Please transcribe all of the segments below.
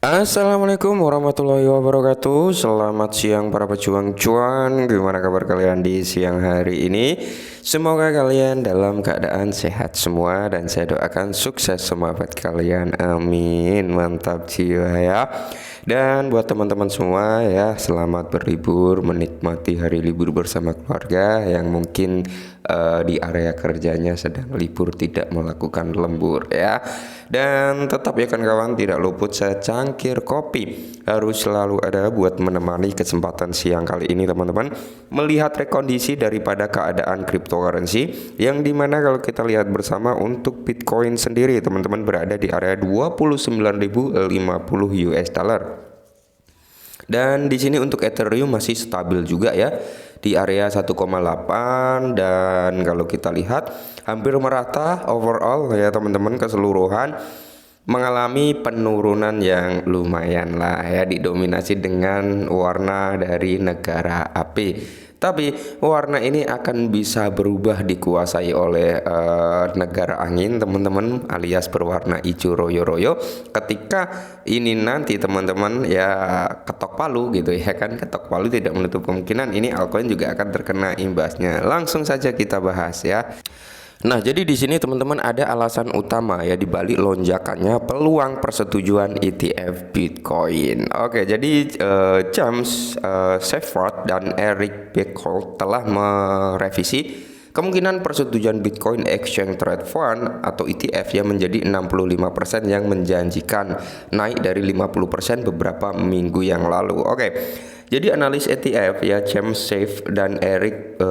Assalamualaikum warahmatullahi wabarakatuh. Selamat siang para pejuang cuan. Gimana kabar kalian di siang hari ini? Semoga kalian dalam keadaan sehat semua dan saya doakan sukses semua buat kalian. Amin. Mantap jiwa ya. Dan buat teman-teman semua ya, selamat berlibur, menikmati hari libur bersama keluarga yang mungkin di area kerjanya sedang libur, tidak melakukan lembur ya. Dan tetap ya kawan-kawan, tidak luput secangkir kopi harus selalu ada buat menemani kesempatan siang kali ini teman-teman, melihat rekondisi daripada keadaan cryptocurrency, yang dimana kalau kita lihat bersama untuk Bitcoin sendiri teman-teman berada di area 29.050 US dollar. Dan di sini untuk Ethereum masih stabil juga ya di area 1,8, dan kalau kita lihat hampir merata overall ya teman-teman, keseluruhan mengalami penurunan yang lumayan lah ya, didominasi dengan warna dari negara api. Tapi warna ini akan bisa berubah dikuasai oleh negara angin teman-teman, alias berwarna hijau royo-royo ketika ini nanti teman-teman ya ketok palu gitu ya kan. Ketok palu tidak menutup kemungkinan ini altcoin juga akan terkena imbasnya. Langsung saja kita bahas ya. Nah, jadi di sini teman-teman ada alasan utama ya di balik lonjakannya peluang persetujuan ETF Bitcoin. Oke, jadi James Seyffart dan Eric Beckholt telah merevisi kemungkinan persetujuan Bitcoin Exchange Trade Fund atau ETF yang menjadi 65% yang menjanjikan naik dari 50% beberapa minggu yang lalu. Oke. Jadi analis ETF ya James Seif dan Eric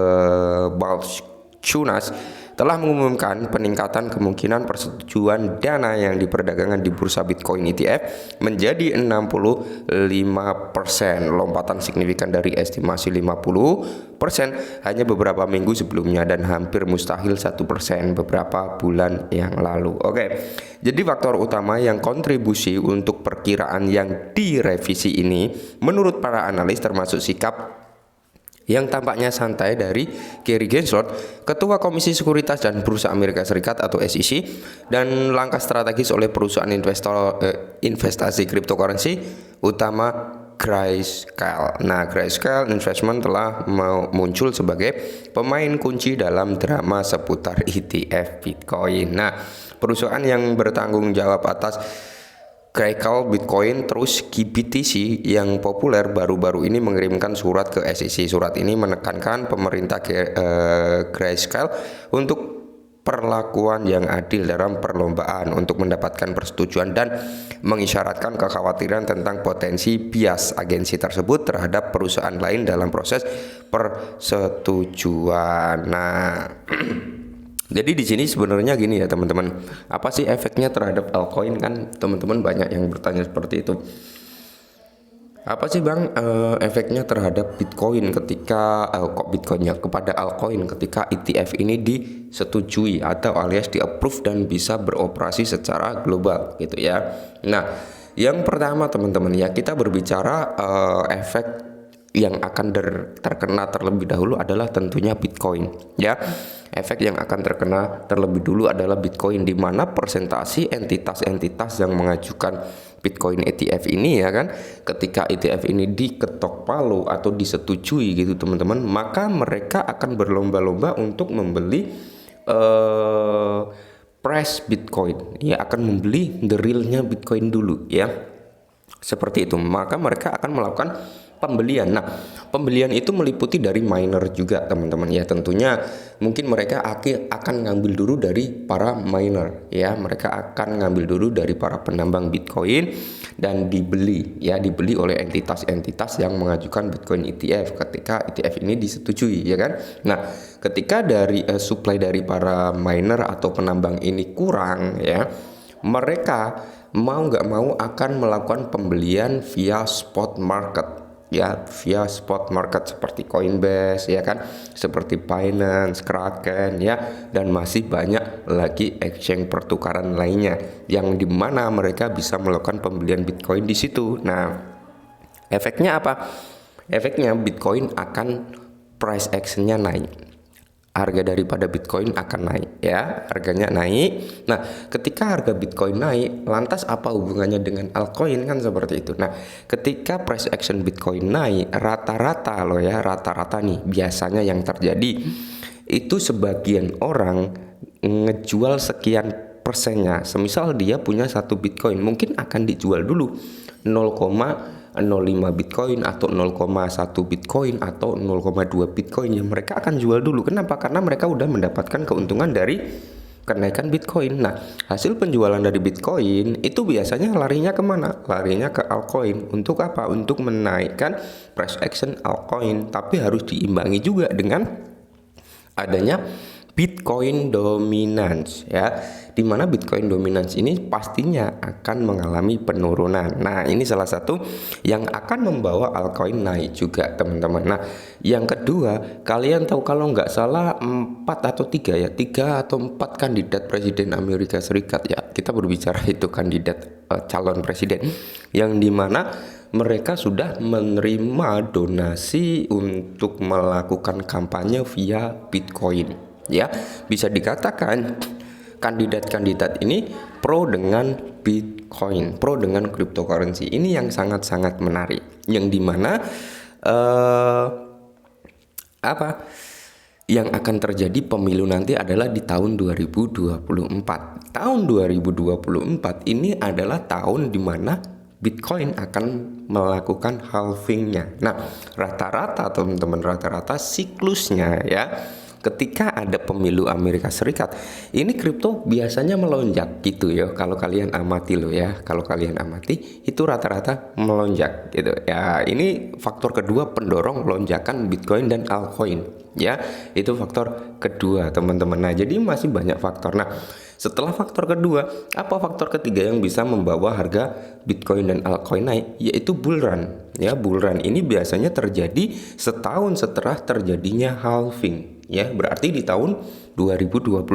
Balchunas telah mengumumkan peningkatan kemungkinan persetujuan dana yang diperdagangkan di bursa Bitcoin ETF menjadi 65%, lompatan signifikan dari estimasi 50% hanya beberapa minggu sebelumnya dan hampir mustahil 1% beberapa bulan yang lalu. Oke. Jadi faktor utama yang kontribusi untuk perkiraan yang direvisi ini menurut para analis termasuk sikap yang tampaknya santai dari Gary Gensler, Ketua Komisi Sekuritas dan Bursa Amerika Serikat atau SEC, dan langkah strategis oleh perusahaan investasi cryptocurrency utama Grayscale. Nah, Grayscale Investment telah muncul sebagai pemain kunci dalam drama seputar ETF Bitcoin. Nah, perusahaan yang bertanggung jawab atas Grayscale Bitcoin terus GBTC yang populer baru-baru ini mengirimkan surat ke SEC. Surat ini menekankan pemerintah Grayscale untuk perlakuan yang adil dalam perlombaan untuk mendapatkan persetujuan dan mengisyaratkan kekhawatiran tentang potensi bias agensi tersebut terhadap perusahaan lain dalam proses persetujuan. Nah, jadi di sini sebenarnya gini ya teman-teman, apa sih efeknya terhadap altcoin, kan teman-teman banyak yang bertanya seperti itu. Apa sih bang efeknya terhadap Bitcoin ketika Bitcoinnya kepada altcoin ketika ETF ini disetujui atau alias di approve dan bisa beroperasi secara global gitu ya. Nah, yang pertama teman-teman ya, kita berbicara efek yang akan terkena terlebih dahulu adalah tentunya Bitcoin ya. Efek yang akan terkena terlebih dulu adalah Bitcoin, di mana persentasi entitas-entitas yang mengajukan Bitcoin ETF ini ya kan, ketika ETF ini diketok palu atau disetujui gitu teman-teman, maka mereka akan berlomba-lomba untuk membeli price Bitcoin ya, akan membeli the realnya Bitcoin dulu ya, seperti itu. Maka mereka akan melakukan pembelian. Nah, pembelian itu meliputi dari miner juga teman-teman ya. Tentunya mungkin mereka akan ngambil dulu dari para miner ya. Mereka akan ngambil dulu dari para penambang Bitcoin dan dibeli oleh entitas-entitas yang mengajukan Bitcoin ETF ketika ETF ini disetujui ya kan. Nah, ketika dari supply dari para miner atau penambang ini kurang ya, mereka mau nggak mau akan melakukan pembelian via spot market ya, via spot market seperti Coinbase ya kan, seperti Binance, Kraken ya, dan masih banyak lagi exchange pertukaran lainnya yang dimana mereka bisa melakukan pembelian Bitcoin di situ. Nah, efeknya apa? Efeknya Bitcoin akan price actionnya naik. harga daripada Bitcoin akan naik ya, harganya naik. Nah, ketika harga Bitcoin naik, lantas apa hubungannya dengan altcoin, kan seperti itu. Nah, ketika price action Bitcoin naik, rata-rata loh ya, rata-rata nih biasanya yang terjadi itu sebagian orang ngejual sekian persennya. Semisal dia punya 1 Bitcoin, mungkin akan dijual dulu 0,05 Bitcoin atau 0,1 Bitcoin atau 0,2 Bitcoin yang mereka akan jual dulu. Kenapa? Karena mereka udah mendapatkan keuntungan dari kenaikan Bitcoin. Nah, hasil penjualan dari Bitcoin itu biasanya larinya kemana? Larinya ke altcoin. Untuk apa? Untuk menaikkan price action altcoin. Tapi harus diimbangi juga dengan adanya Bitcoin dominance ya, dimana Bitcoin dominance ini pastinya akan mengalami penurunan. Nah, ini salah satu yang akan membawa altcoin naik juga teman-teman. Nah, yang kedua, kalian tahu kalau nggak salah 4 atau 3 ya, 3 atau 4 kandidat presiden Amerika Serikat ya, kita berbicara itu kandidat calon presiden yang dimana mereka sudah menerima donasi untuk melakukan kampanye via Bitcoin. Ya, bisa dikatakan kandidat-kandidat ini pro dengan Bitcoin, pro dengan cryptocurrency. Ini yang sangat-sangat menarik, yang dimana yang akan terjadi pemilu nanti adalah di tahun 2024. Tahun 2024 ini adalah tahun dimana Bitcoin akan melakukan halvingnya. Nah, rata-rata teman-teman, rata-rata siklusnya ya, ketika ada pemilu Amerika Serikat, ini kripto biasanya melonjak gitu ya. Kalau kalian amati loh ya, kalau kalian amati itu rata-rata melonjak gitu ya. Ini faktor kedua pendorong lonjakan Bitcoin dan altcoin ya. Itu faktor kedua teman-teman. Nah, jadi masih banyak faktor. Nah, setelah faktor kedua, apa faktor ketiga yang bisa membawa harga Bitcoin dan altcoin naik? Yaitu bull run. Ya, bull run ini biasanya terjadi setahun setelah terjadinya halving. Ya, berarti di tahun 2025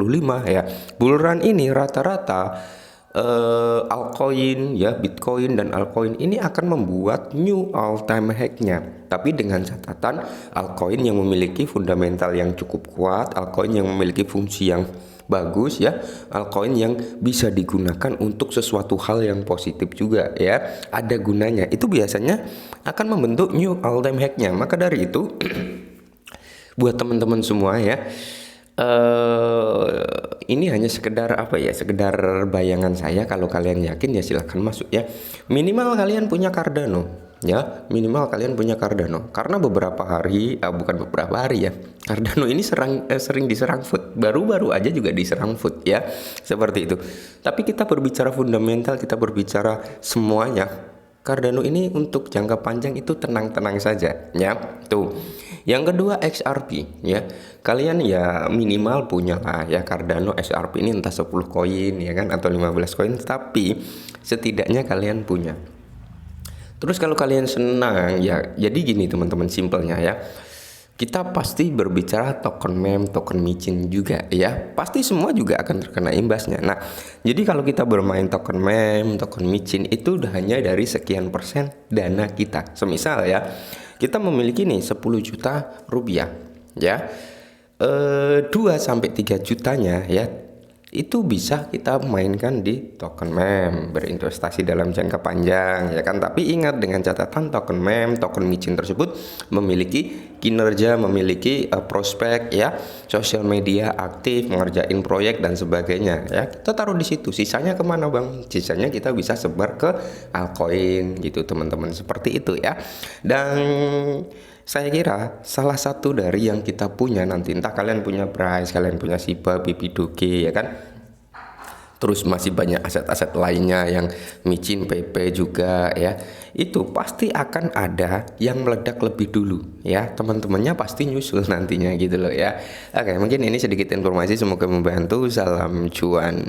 ya. Bull run ini rata-rata altcoin ya, Bitcoin dan altcoin ini akan membuat new all time high-nya. Tapi dengan catatan altcoin yang memiliki fundamental yang cukup kuat, altcoin yang memiliki fungsi yang bagus ya, altcoin yang bisa digunakan untuk sesuatu hal yang positif juga ya, ada gunanya. Itu biasanya akan membentuk new all time high-nya. Maka dari itu buat teman-teman semua ya, ini hanya sekedar sekedar bayangan saya. Kalau kalian yakin ya silahkan masuk ya. Minimal kalian punya Cardano ya, minimal kalian punya Cardano, karena beberapa hari ya, Cardano ini sering diserang food, baru-baru aja juga diserang food ya, seperti itu. Tapi kita berbicara fundamental, kita berbicara semuanya, Cardano ini untuk jangka panjang itu tenang-tenang saja ya. Tuh. Yang kedua XRP ya. Kalian ya minimal punya lah ya Cardano XRP ini, entah 10 koin ya kan atau 15 koin, tapi setidaknya kalian punya. Terus kalau kalian senang ya, jadi gini teman-teman, simpelnya ya, kita pasti berbicara token meme, token micin juga ya, pasti semua juga akan terkena imbasnya. Nah, jadi kalau kita bermain token meme, token micin itu udah hanya dari sekian persen dana kita. Semisal ya, kita memiliki nih 10 juta rupiah ya, 2-3 jutanya ya, itu bisa kita mainkan di token meme, berinvestasi dalam jangka panjang ya kan. Tapi ingat, dengan catatan token meme, token micin tersebut memiliki kinerja, memiliki prospek ya, sosial media aktif, mengerjain proyek dan sebagainya ya. Kita taruh di situ. Sisanya kemana bang? Sisanya kita bisa sebar ke altcoin gitu teman-teman, seperti itu ya. Dan saya kira salah satu dari yang kita punya nanti, entah kalian punya Bryce, kalian punya Shiba, BB Doge ya kan, terus masih banyak aset-aset lainnya yang micin, PP juga ya, itu pasti akan ada yang meledak lebih dulu ya, teman-temannya pasti nyusul nantinya gitu loh ya. Oke, mungkin ini sedikit informasi, semoga membantu. Salam cuan.